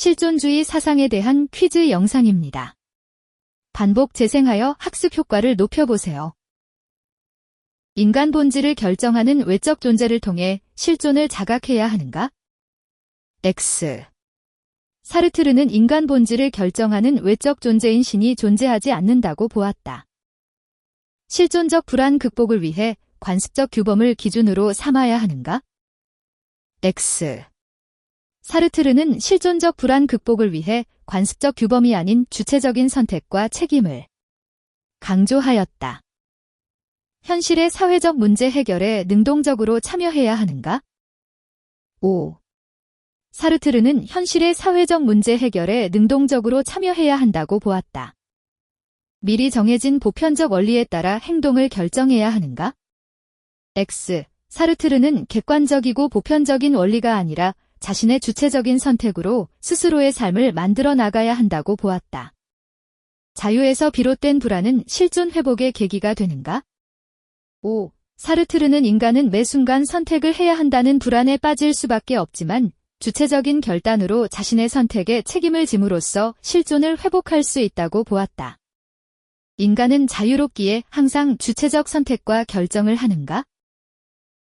실존주의 사상에 대한 퀴즈 영상입니다. 반복 재생하여 학습 효과를 높여보세요. 인간 본질을 결정하는 외적 존재를 통해 실존을 자각해야 하는가? X. 사르트르는 인간 본질을 결정하는 외적 존재인 신이 존재하지 않는다고 보았다. 실존적 불안 극복을 위해 관습적 규범을 기준으로 삼아야 하는가? X. 사르트르는 실존적 불안 극복을 위해 관습적 규범이 아닌 주체적인 선택과 책임을 강조하였다. 현실의 사회적 문제 해결에 능동적으로 참여해야 하는가? 5. 사르트르는 현실의 사회적 문제 해결에 능동적으로 참여해야 한다고 보았다. 미리 정해진 보편적 원리에 따라 행동을 결정해야 하는가? X. 사르트르는 객관적이고 보편적인 원리가 아니라 자신의 주체적인 선택으로 스스로의 삶을 만들어 나가야 한다고 보았다. 자유에서 비롯된 불안은 실존 회복의 계기가 되는가? 5. 사르트르는 인간은 매 순간 선택을 해야 한다는 불안에 빠질 수밖에 없지만 주체적인 결단으로 자신의 선택에 책임을 짐으로써 실존을 회복할 수 있다고 보았다. 인간은 자유롭기에 항상 주체적 선택과 결정을 하는가?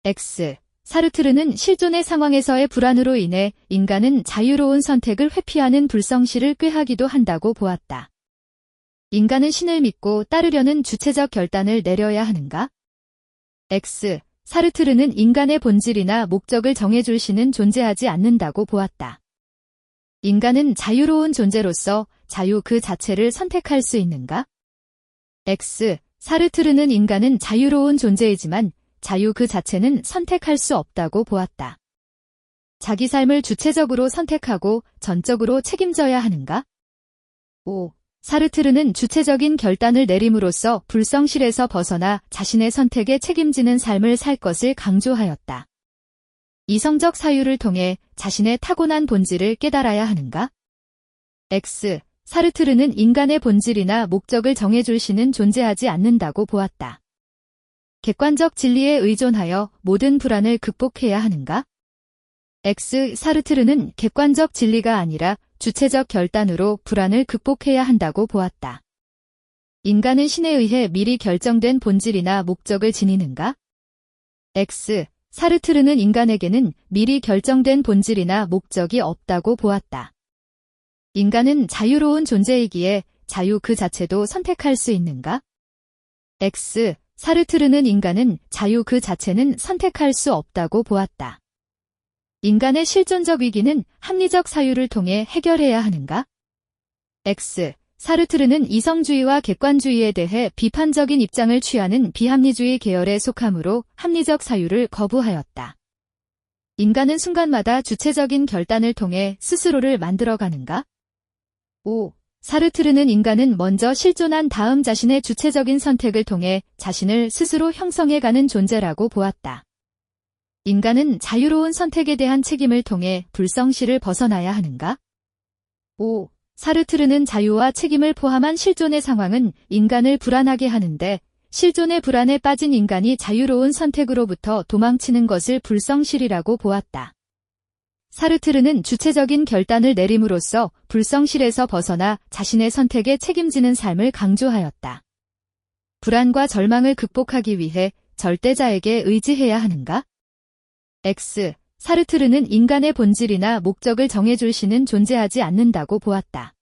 X. 사르트르는 실존의 상황에서의 불안으로 인해 인간은 자유로운 선택을 회피하는 불성실을 꾀하기도 한다고 보았다. 인간은 신을 믿고 따르려는 주체적 결단을 내려야 하는가? X. 사르트르는 인간의 본질이나 목적을 정해줄 신은 존재하지 않는다고 보았다. 인간은 자유로운 존재로서 자유 그 자체를 선택할 수 있는가? X. 사르트르는 인간은 자유로운 존재이지만 자유 그 자체는 선택할 수 없다고 보았다. 자기 삶을 주체적으로 선택하고 전적으로 책임져야 하는가? 5. 사르트르는 주체적인 결단을 내림으로써 불성실에서 벗어나 자신의 선택에 책임지는 삶을 살 것을 강조하였다. 이성적 사유를 통해 자신의 타고난 본질을 깨달아야 하는가? X. 사르트르는 인간의 본질이나 목적을 정해줄 신은 존재하지 않는다고 보았다. 객관적 진리에 의존하여 모든 불안을 극복해야 하는가? X. 사르트르는 객관적 진리가 아니라 주체적 결단으로 불안을 극복해야 한다고 보았다. 인간은 신에 의해 미리 결정된 본질이나 목적을 지니는가? X. 사르트르는 인간에게는 미리 결정된 본질이나 목적이 없다고 보았다. 인간은 자유로운 존재이기에 자유 그 자체도 선택할 수 있는가? X. 사르트르는 인간은 자유 그 자체는 선택할 수 없다고 보았다. 인간의 실존적 위기는 합리적 사유를 통해 해결해야 하는가? X. 사르트르는 이성주의와 객관주의에 대해 비판적인 입장을 취하는 비합리주의 계열에 속하므로 합리적 사유를 거부하였다. 인간은 순간마다 주체적인 결단을 통해 스스로를 만들어가는가? 5. 사르트르는 인간은 먼저 실존한 다음 자신의 주체적인 선택을 통해 자신을 스스로 형성해가는 존재라고 보았다. 인간은 자유로운 선택에 대한 책임을 통해 불성실을 벗어나야 하는가? 5. 사르트르는 자유와 책임을 포함한 실존의 상황은 인간을 불안하게 하는데 실존의 불안에 빠진 인간이 자유로운 선택으로부터 도망치는 것을 불성실이라고 보았다. 사르트르는 주체적인 결단을 내림으로써 불성실에서 벗어나 자신의 선택에 책임지는 삶을 강조하였다. 불안과 절망을 극복하기 위해 절대자에게 의지해야 하는가? X. 사르트르는 인간의 본질이나 목적을 정해줄 신은 존재하지 않는다고 보았다.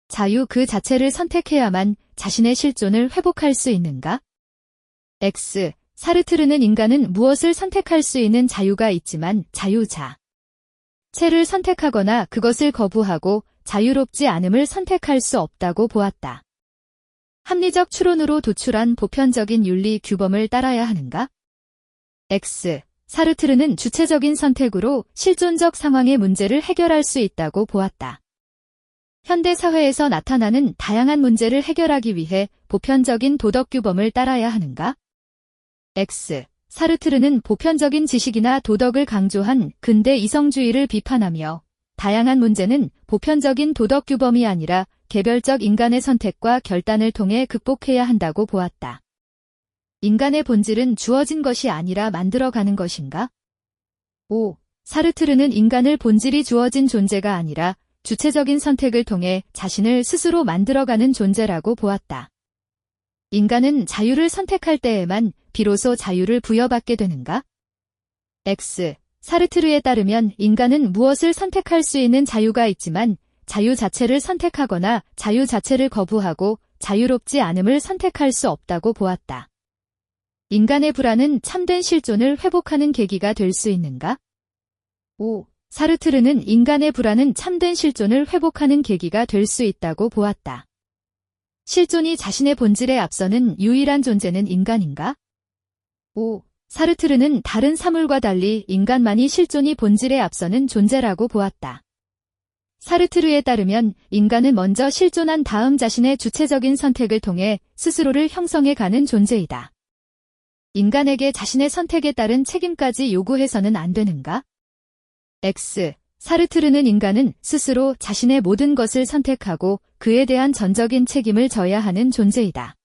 자유 그 자체를 선택해야만 자신의 실존을 회복할 수 있는가? X. 사르트르는 인간은 무엇을 선택할 수 있는 자유가 있지만 자유자체를 선택하거나 그것을 거부하고 자유롭지 않음을 선택할 수 없다고 보았다. 합리적 추론으로 도출한 보편적인 윤리 규범을 따라야 하는가? X. 사르트르는 주체적인 선택으로 실존적 상황의 문제를 해결할 수 있다고 보았다. 현대 사회에서 나타나는 다양한 문제를 해결하기 위해 보편적인 도덕 규범을 따라야 하는가? X. 사르트르는 보편적인 지식이나 도덕을 강조한 근대 이성주의를 비판하며 다양한 문제는 보편적인 도덕 규범이 아니라 개별적 인간의 선택과 결단을 통해 극복해야 한다고 보았다. 인간의 본질은 주어진 것이 아니라 만들어가는 것인가? 5. 사르트르는 인간을 본질이 주어진 존재가 아니라 주체적인 선택을 통해 자신을 스스로 만들어가는 존재라고 보았다. 인간은 자유를 선택할 때에만 비로소 자유를 부여받게 되는가? X. 사르트르에 따르면 인간은 무엇을 선택할 수 있는 자유가 있지만 자유 자체를 선택하거나 자유 자체를 거부하고 자유롭지 않음을 선택할 수 없다고 보았다. 인간의 불안은 참된 실존을 회복하는 계기가 될 수 있는가? 5. 사르트르는 인간의 불안은 참된 실존을 회복하는 계기가 될 수 있다고 보았다. 실존이 자신의 본질에 앞서는 유일한 존재는 인간인가? 5. 사르트르는 다른 사물과 달리 인간만이 실존이 본질에 앞서는 존재라고 보았다. 사르트르에 따르면 인간은 먼저 실존한 다음 자신의 주체적인 선택을 통해 스스로를 형성해 가는 존재이다. 인간에게 자신의 선택에 따른 책임까지 요구해서는 안 되는가? X. 사르트르는 인간은 스스로 자신의 모든 것을 선택하고 그에 대한 전적인 책임을 져야 하는 존재이다.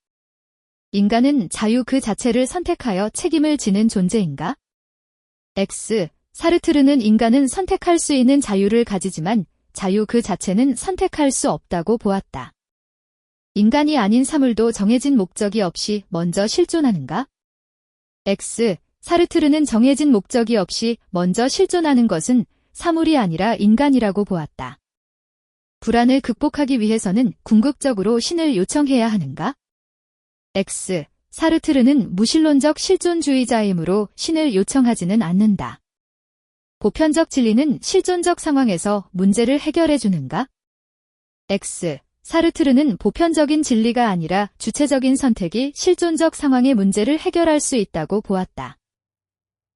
인간은 자유 그 자체를 선택하여 책임을 지는 존재인가? X. 사르트르는 인간은 선택할 수 있는 자유를 가지지만 자유 그 자체는 선택할 수 없다고 보았다. 인간이 아닌 사물도 정해진 목적이 없이 먼저 실존하는가? X. 사르트르는 정해진 목적이 없이 먼저 실존하는 것은 사물이 아니라 인간이라고 보았다. 불안을 극복하기 위해서는 궁극적으로 신을 요청해야 하는가? X. 사르트르는 무신론적 실존주의자이므로 신을 요청하지는 않는다. 보편적 진리는 실존적 상황에서 문제를 해결해 주는가? X. 사르트르는 보편적인 진리가 아니라 주체적인 선택이 실존적 상황의 문제를 해결할 수 있다고 보았다.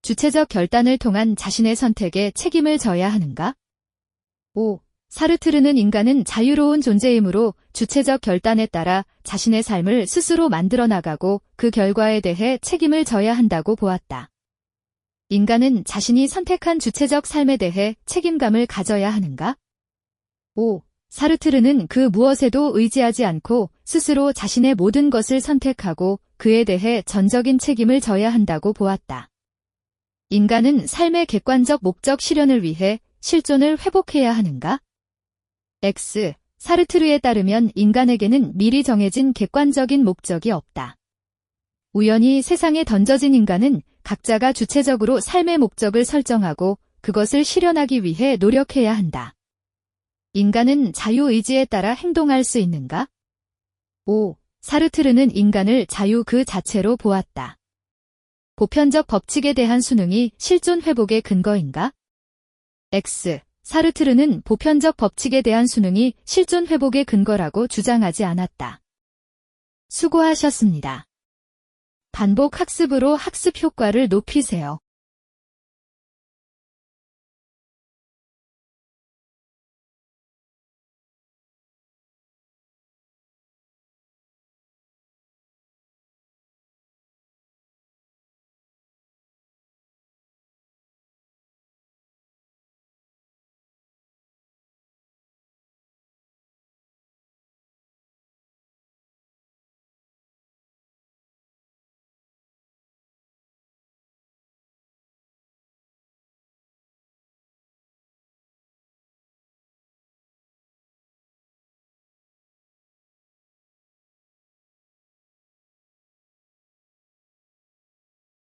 주체적 결단을 통한 자신의 선택에 책임을 져야 하는가? 5. 사르트르는 인간은 자유로운 존재이므로 주체적 결단에 따라 자신의 삶을 스스로 만들어 나가고 그 결과에 대해 책임을 져야 한다고 보았다. 인간은 자신이 선택한 주체적 삶에 대해 책임감을 가져야 하는가? 5. 사르트르는 그 무엇에도 의지하지 않고 스스로 자신의 모든 것을 선택하고 그에 대해 전적인 책임을 져야 한다고 보았다. 인간은 삶의 객관적 목적 실현을 위해 실존을 회복해야 하는가? X. 사르트르에 따르면 인간에게는 미리 정해진 객관적인 목적이 없다. 우연히 세상에 던져진 인간은 각자가 주체적으로 삶의 목적을 설정하고 그것을 실현하기 위해 노력해야 한다. 인간은 자유의지에 따라 행동할 수 있는가? 5. 사르트르는 인간을 자유 그 자체로 보았다. 보편적 법칙에 대한 수능이 실존 회복의 근거인가? X. 사르트르는 보편적 법칙에 대한 수능이 실존 회복의 근거라고 주장하지 않았다. 수고하셨습니다. 반복 학습으로 학습 효과를 높이세요.